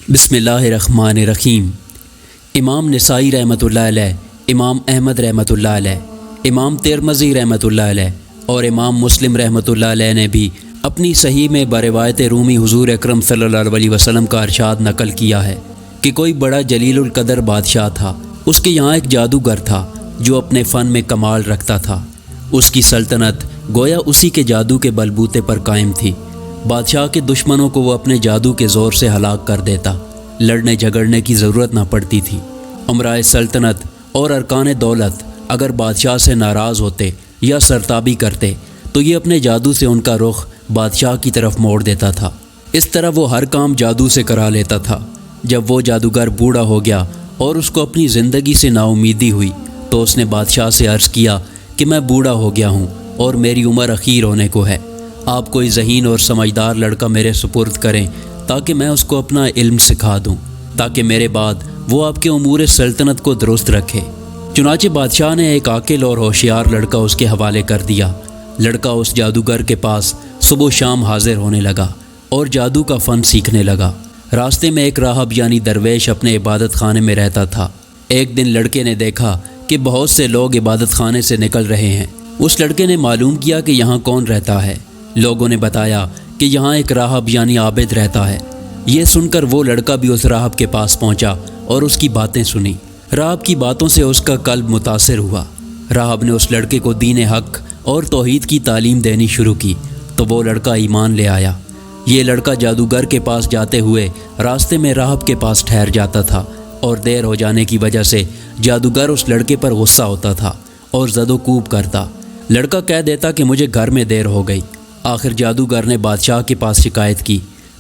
بسم اللہ الرحمن الرحیم۔ امام نسائی رحمۃ اللہ علیہ، امام احمد رحمۃ اللہ علیہ، امام ترمذی رحمۃ اللہ علیہ اور امام مسلم رحمۃ اللہ علیہ نے بھی اپنی صحیح میں بروایت رومی حضور اکرم صلی اللہ علیہ وسلم کا ارشاد نقل کیا ہے کہ کوئی بڑا جلیل القدر بادشاہ تھا۔ اس کے یہاں ایک جادوگر تھا جو اپنے فن میں کمال رکھتا تھا۔ اس کی سلطنت گویا اسی کے جادو کے بلبوتے پر قائم تھی۔ بادشاہ کے دشمنوں کو وہ اپنے جادو کے زور سے ہلاک کر دیتا، لڑنے جھگڑنے کی ضرورت نہ پڑتی تھی۔ امرائے سلطنت اور ارکان دولت اگر بادشاہ سے ناراض ہوتے یا سرتابی کرتے تو یہ اپنے جادو سے ان کا رخ بادشاہ کی طرف موڑ دیتا تھا۔ اس طرح وہ ہر کام جادو سے کرا لیتا تھا۔ جب وہ جادوگر بوڑھا ہو گیا اور اس کو اپنی زندگی سے نا امیدی ہوئی تو اس نے بادشاہ سے عرض کیا کہ میں بوڑھا ہو گیا ہوں اور میری عمر اخیر ہونے کو ہے، آپ کوئی ذہین اور سمجھدار لڑکا میرے سپرد کریں تاکہ میں اس کو اپنا علم سکھا دوں، تاکہ میرے بعد وہ آپ کے امور سلطنت کو درست رکھے۔ چنانچہ بادشاہ نے ایک عاقل اور ہوشیار لڑکا اس کے حوالے کر دیا۔ لڑکا اس جادوگر کے پاس صبح و شام حاضر ہونے لگا اور جادو کا فن سیکھنے لگا۔ راستے میں ایک راہب یعنی درویش اپنے عبادت خانے میں رہتا تھا۔ ایک دن لڑکے نے دیکھا کہ بہت سے لوگ عبادت خانے سے نکل رہے ہیں۔ اس لڑکے نے معلوم کیا کہ یہاں کون رہتا ہے۔ لوگوں نے بتایا کہ یہاں ایک راہب یعنی عابد رہتا ہے۔ یہ سن کر وہ لڑکا بھی اس راہب کے پاس پہنچا اور اس کی باتیں سنی۔ راہب کی باتوں سے اس کا قلب متاثر ہوا۔ راہب نے اس لڑکے کو دین حق اور توحید کی تعلیم دینی شروع کی تو وہ لڑکا ایمان لے آیا۔ یہ لڑکا جادوگر کے پاس جاتے ہوئے راستے میں راہب کے پاس ٹھہر جاتا تھا اور دیر ہو جانے کی وجہ سے جادوگر اس لڑکے پر غصہ ہوتا تھا اور زد و کوب کرتا۔ لڑکا کہہ دیتا کہ مجھے گھر میں دیر ہو گئی۔ آخر جادوگر نے بادشاہ کے پاس شکایت کی۔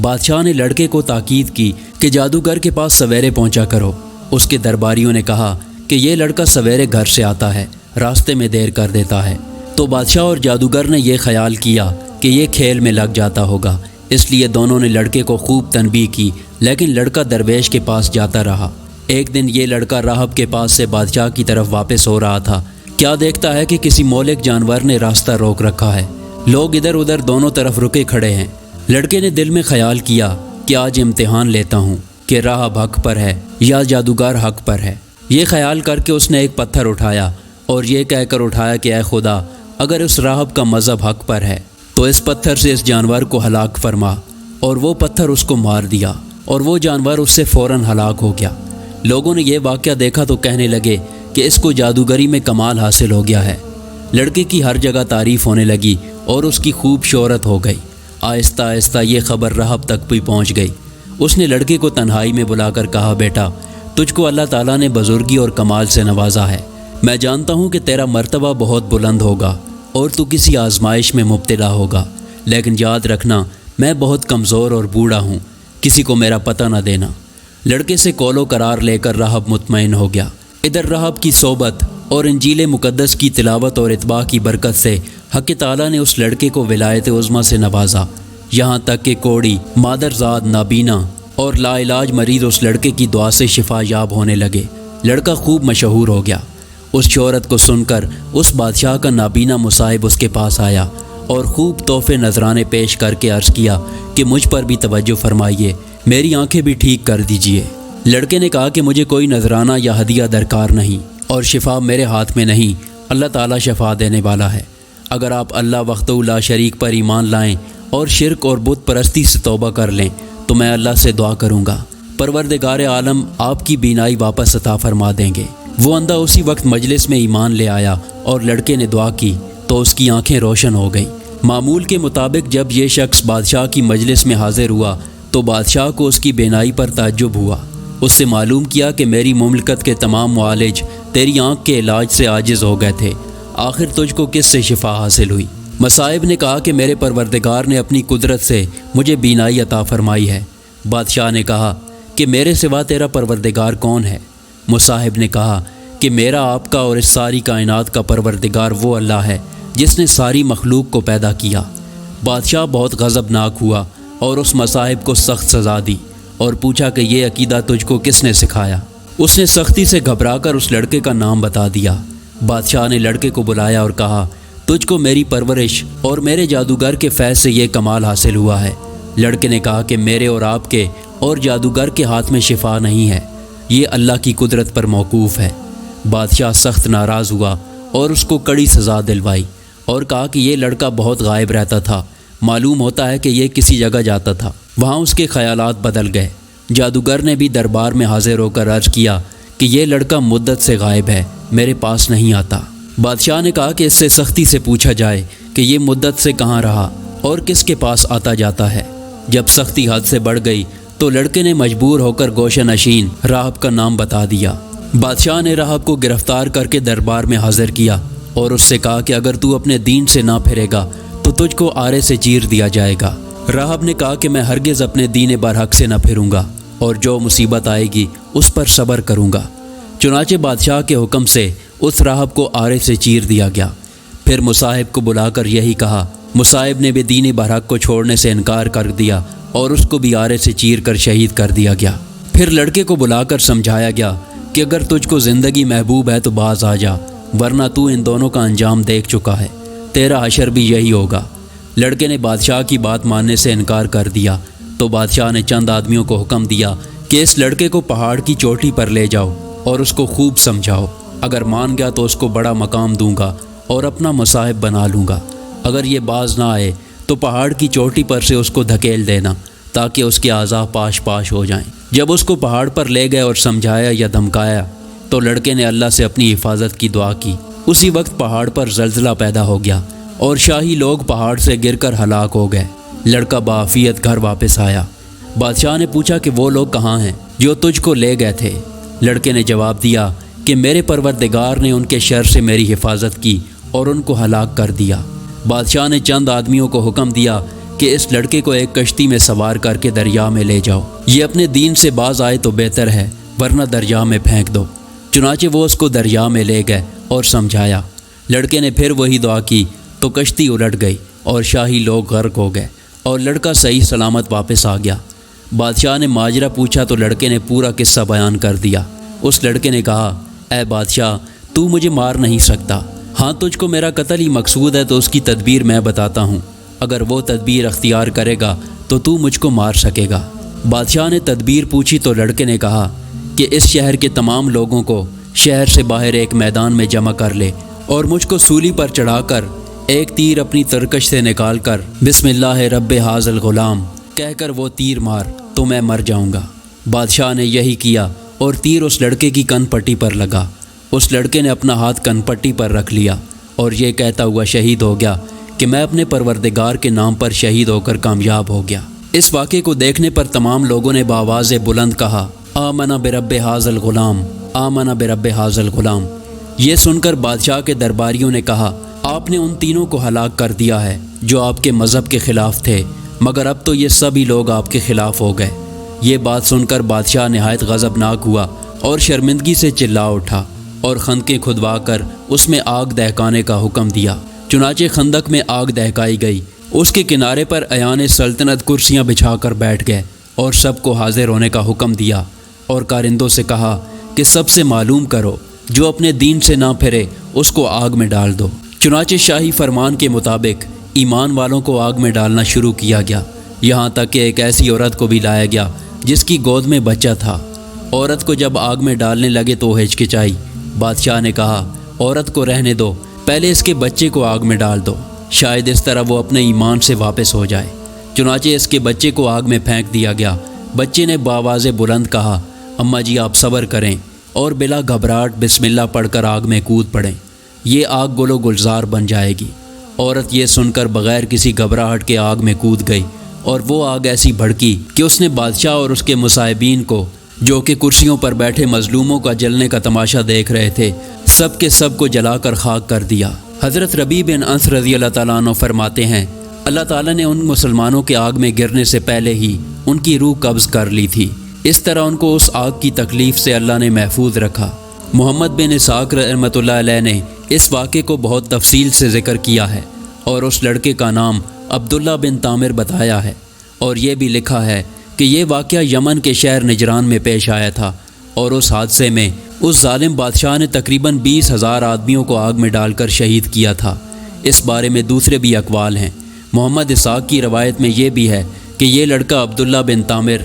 بادشاہ نے لڑکے کو تاکید کی کہ جادوگر کے پاس سویرے پہنچا کرو۔ اس کے درباریوں نے کہا کہ یہ لڑکا سویرے گھر سے آتا ہے، راستے میں دیر کر دیتا ہے۔ تو بادشاہ اور جادوگر نے یہ خیال کیا کہ یہ کھیل میں لگ جاتا ہوگا، اس لیے دونوں نے لڑکے کو خوب تنبیہ کی، لیکن لڑکا درویش کے پاس جاتا رہا۔ ایک دن یہ لڑکا راہب کے پاس سے بادشاہ کی طرف واپس ہو رہا تھا، کیا دیکھتا ہے کہ کسی مہلک جانور نے راستہ روک رکھا ہے۔ لوگ ادھر ادھر دونوں طرف رکے کھڑے ہیں۔ لڑکے نے دل میں خیال کیا کہ آج امتحان لیتا ہوں کہ راہب حق پر ہے یا جادوگر حق پر ہے۔ یہ خیال کر کے اس نے ایک پتھر اٹھایا اور یہ کہہ کر اٹھایا کہ اے خدا، اگر اس راہب کا مذہب حق پر ہے تو اس پتھر سے اس جانور کو ہلاک فرما، اور وہ پتھر اس کو مار دیا اور وہ جانور اس سے فوراً ہلاک ہو گیا۔ لوگوں نے یہ واقعہ دیکھا تو کہنے لگے کہ اس کو جادوگری میں کمال حاصل ہو گیا ہے۔ لڑکے کی ہر جگہ تعریف ہونے لگی اور اس کی خوب شہرت ہو گئی۔ آہستہ آہستہ یہ خبر راہب تک بھی پہنچ گئی۔ اس نے لڑکے کو تنہائی میں بلا کر کہا، بیٹا، تجھ کو اللہ تعالیٰ نے بزرگی اور کمال سے نوازا ہے۔ میں جانتا ہوں کہ تیرا مرتبہ بہت بلند ہوگا اور تو کسی آزمائش میں مبتلا ہوگا، لیکن یاد رکھنا میں بہت کمزور اور بوڑھا ہوں، کسی کو میرا پتہ نہ دینا۔ لڑکے سے قول و قرار لے کر راہب مطمئن ہو گیا۔ ادھر راہب کی صحبت اور انجیل مقدس کی تلاوت اور اتباع کی برکت سے حق تعالیٰ نے اس لڑکے کو ولایت عظمیٰ سے نوازا، یہاں تک کہ کوڑی، مادرزاد، نابینا اور لا علاج مریض اس لڑکے کی دعا سے شفا یاب ہونے لگے۔ لڑکا خوب مشہور ہو گیا۔ اس شہرت کو سن کر اس بادشاہ کا نابینا مصاحب اس کے پاس آیا اور خوب تحفے نذرانے پیش کر کے عرض کیا کہ مجھ پر بھی توجہ فرمائیے، میری آنکھیں بھی ٹھیک کر دیجیے۔ لڑکے نے کہا کہ مجھے کوئی نذرانہ یا ہدیہ درکار نہیں اور شفا میرے ہاتھ میں نہیں، اللہ تعالیٰ شفا دینے والا ہے۔ اگر آپ اللہ وحدہ لا شریک پر ایمان لائیں اور شرک اور بت پرستی سے توبہ کر لیں تو میں اللہ سے دعا کروں گا، پروردگار عالم آپ کی بینائی واپس عطا فرما دیں گے۔ وہ اندھا اسی وقت مجلس میں ایمان لے آیا اور لڑکے نے دعا کی تو اس کی آنکھیں روشن ہو گئیں۔ معمول کے مطابق جب یہ شخص بادشاہ کی مجلس میں حاضر ہوا تو بادشاہ کو اس کی بینائی پر تعجب ہوا۔ اس سے معلوم کیا کہ میری مملکت کے تمام معالج تیری آنکھ کے علاج سے عاجز ہو گئے تھے، آخر تجھ کو کس سے شفا حاصل ہوئی؟ مصائب نے کہا کہ میرے پروردگار نے اپنی قدرت سے مجھے بینائی عطا فرمائی ہے۔ بادشاہ نے کہا کہ میرے سوا تیرا پروردگار کون ہے؟ مصاحب نے کہا کہ میرا، آپ کا اور اس ساری کائنات کا پروردگار وہ اللہ ہے جس نے ساری مخلوق کو پیدا کیا۔ بادشاہ بہت غضبناک ہوا اور اس مصاحب کو سخت سزا دی اور پوچھا کہ یہ عقیدہ تجھ کو کس نے سکھایا؟ اس نے سختی سے گھبرا کر اس لڑکے کا نام بتا دیا۔ بادشاہ نے لڑکے کو بلایا اور کہا، تجھ کو میری پرورش اور میرے جادوگر کے فیض سے یہ کمال حاصل ہوا ہے۔ لڑکے نے کہا کہ میرے اور آپ کے اور جادوگر کے ہاتھ میں شفا نہیں ہے، یہ اللہ کی قدرت پر موقوف ہے۔ بادشاہ سخت ناراض ہوا اور اس کو کڑی سزا دلوائی اور کہا کہ یہ لڑکا بہت غائب رہتا تھا، معلوم ہوتا ہے کہ یہ کسی جگہ جاتا تھا۔ وہاں اس کے خیالات بدل گئے۔ جادوگر نے بھی دربار میں حاضر ہو کر عرض کیا کہ یہ لڑکا مدت سے غائب ہے، میرے پاس نہیں آتا۔ بادشاہ نے کہا کہ اس سے سختی سے پوچھا جائے کہ یہ مدت سے کہاں رہا اور کس کے پاس آتا جاتا ہے۔ جب سختی حد سے بڑھ گئی تو لڑکے نے مجبور ہو کر گوشہ نشین راہب کا نام بتا دیا۔ بادشاہ نے راہب کو گرفتار کر کے دربار میں حاضر کیا اور اس سے کہا کہ اگر تو اپنے دین سے نہ پھرے گا تو تجھ کو آرے سے چیر دیا جائے گا۔ راہب نے کہا کہ میں ہرگز اپنے دین برحق سے نہ پھروں گا اور جو مصیبت آئے گی اس پر صبر کروں گا۔ چنانچہ بادشاہ کے حکم سے اس راہب کو آرے سے چیر دیا گیا۔ پھر مصاحب کو بلا کر یہی کہا۔ مصاحب نے بھی دین برحق کو چھوڑنے سے انکار کر دیا اور اس کو بھی آرے سے چیر کر شہید کر دیا گیا۔ پھر لڑکے کو بلا کر سمجھایا گیا کہ اگر تجھ کو زندگی محبوب ہے تو باز آ جا، ورنہ تو ان دونوں کا انجام دیکھ چکا ہے، تیرا حشر بھی یہی ہوگا۔ لڑکے نے بادشاہ کی بات ماننے سے انکار کر دیا تو بادشاہ نے چند آدمیوں کو حکم دیا کہ اس لڑکے کو پہاڑ کی چوٹی پر لے جاؤ اور اس کو خوب سمجھاؤ، اگر مان گیا تو اس کو بڑا مقام دوں گا اور اپنا مصاحب بنا لوں گا، اگر یہ باز نہ آئے تو پہاڑ کی چوٹی پر سے اس کو دھکیل دینا تاکہ اس کے اعضاء پاش پاش ہو جائیں۔ جب اس کو پہاڑ پر لے گئے اور سمجھایا یا دھمکایا تو لڑکے نے اللہ سے اپنی حفاظت کی دعا کی۔ اسی وقت پہاڑ پر زلزلہ پیدا ہو گیا اور شاہی لوگ پہاڑ سے گر کر ہلاک ہو گئے۔ لڑکا بعافیت گھر واپس آیا۔ بادشاہ نے پوچھا کہ وہ لوگ کہاں ہیں جو تجھ کو لے گئے تھے؟ لڑکے نے جواب دیا کہ میرے پروردگار نے ان کے شر سے میری حفاظت کی اور ان کو ہلاک کر دیا۔ بادشاہ نے چند آدمیوں کو حکم دیا کہ اس لڑکے کو ایک کشتی میں سوار کر کے دریا میں لے جاؤ، یہ اپنے دین سے باز آئے تو بہتر ہے ورنہ دریا میں پھینک دو۔ چنانچہ وہ اس کو دریا میں لے گئے اور سمجھایا۔ لڑکے نے پھر وہی دعا کی تو کشتی الٹ گئی اور شاہی لوگ غرق ہو گئے اور لڑکا صحیح سلامت واپس آ گیا۔ بادشاہ نے ماجرا پوچھا تو لڑکے نے پورا قصہ بیان کر دیا۔ اس لڑکے نے کہا، اے بادشاہ، تو مجھے مار نہیں سکتا، ہاں تجھ کو میرا قتل ہی مقصود ہے تو اس کی تدبیر میں بتاتا ہوں، اگر وہ تدبیر اختیار کرے گا تو مجھ کو مار سکے گا۔ بادشاہ نے تدبیر پوچھی تو لڑکے نے کہا کہ اس شہر کے تمام لوگوں کو شہر سے باہر ایک میدان میں جمع کر لے اور مجھ کو سولی پر چڑھا کر ایک تیر اپنی ترکش سے نکال کر بسم اللہ رب ھذا الغلام کہہ کر وہ تیر مار تو میں مر جاؤں گا۔ بادشاہ نے یہی کیا اور تیر اس لڑکے کی کن پٹی پر لگا۔ اس لڑکے نے اپنا ہاتھ کن پٹی پر رکھ لیا اور یہ کہتا ہوا شہید ہو گیا کہ میں اپنے پروردگار کے نام پر شہید ہو کر کامیاب ہو گیا۔ اس واقعے کو دیکھنے پر تمام لوگوں نے بآواز بلند کہا، آمنا برب ھذا الغلام، آمنا برب ھذا الغلام۔ یہ سن کر بادشاہ کے درباریوں نے کہا، آپ نے ان تینوں کو ہلاک کر دیا ہے جو آپ کے مذہب کے خلاف تھے، مگر اب تو یہ سبھی لوگ آپ کے خلاف ہو گئے۔ یہ بات سن کر بادشاہ نہایت غضبناک ہوا اور شرمندگی سے چلا اٹھا اور خندقیں کھدوا کر اس میں آگ دہکانے کا حکم دیا۔ چنانچہ خندق میں آگ دہکائی گئی۔ اس کے کنارے پر ایان سلطنت کرسیاں بچھا کر بیٹھ گئے اور سب کو حاضر ہونے کا حکم دیا اور کارندوں سے کہا کہ سب سے معلوم کرو، جو اپنے دین سے نہ پھرے اس کو آگ میں ڈال دو۔ چنانچہ شاہی فرمان کے مطابق ایمان والوں کو آگ میں ڈالنا شروع کیا گیا، یہاں تک کہ ایک ایسی عورت کو بھی لایا گیا جس کی گود میں بچہ تھا۔ عورت کو جب آگ میں ڈالنے لگے تو وہ ہچکچائی۔ بادشاہ نے کہا، عورت کو رہنے دو، پہلے اس کے بچے کو آگ میں ڈال دو، شاید اس طرح وہ اپنے ایمان سے واپس ہو جائے۔ چنانچہ اس کے بچے کو آگ میں پھینک دیا گیا۔ بچے نے بآواز بلند کہا، اماں جی آپ صبر کریں، اور بلا گھبراہٹ بسم اللہ پڑھ کر آگ میں کود پڑیں، یہ آگ گل و گلزار بن جائے گی۔ عورت یہ سن کر بغیر کسی گھبراہٹ کے آگ میں کود گئی اور وہ آگ ایسی بھڑکی کہ اس نے بادشاہ اور اس کے مصاحبین کو، جو کہ کرسیوں پر بیٹھے مظلوموں کا جلنے کا تماشا دیکھ رہے تھے، سب کے سب کو جلا کر خاک کر دیا۔ حضرت ربیع بن انس رضی اللہ تعالیٰ عنہ فرماتے ہیں، اللہ تعالیٰ نے ان مسلمانوں کے آگ میں گرنے سے پہلے ہی ان کی روح قبض کر لی تھی، اس طرح ان کو اس آگ کی تکلیف سے اللہ نے محفوظ رکھا۔ محمد بن اسحاق رحمۃ اللہ علیہ نے اس واقعے کو بہت تفصیل سے ذکر کیا ہے اور اس لڑکے کا نام عبداللہ بن تامر بتایا ہے، اور یہ بھی لکھا ہے کہ یہ واقعہ یمن کے شہر نجران میں پیش آیا تھا، اور اس حادثے میں اس ظالم بادشاہ نے تقریباً 20,000 آدمیوں کو آگ میں ڈال کر شہید کیا تھا۔ اس بارے میں دوسرے بھی اقوال ہیں۔ محمد اسحاق کی روایت میں یہ بھی ہے کہ یہ لڑکا عبداللہ بن تامر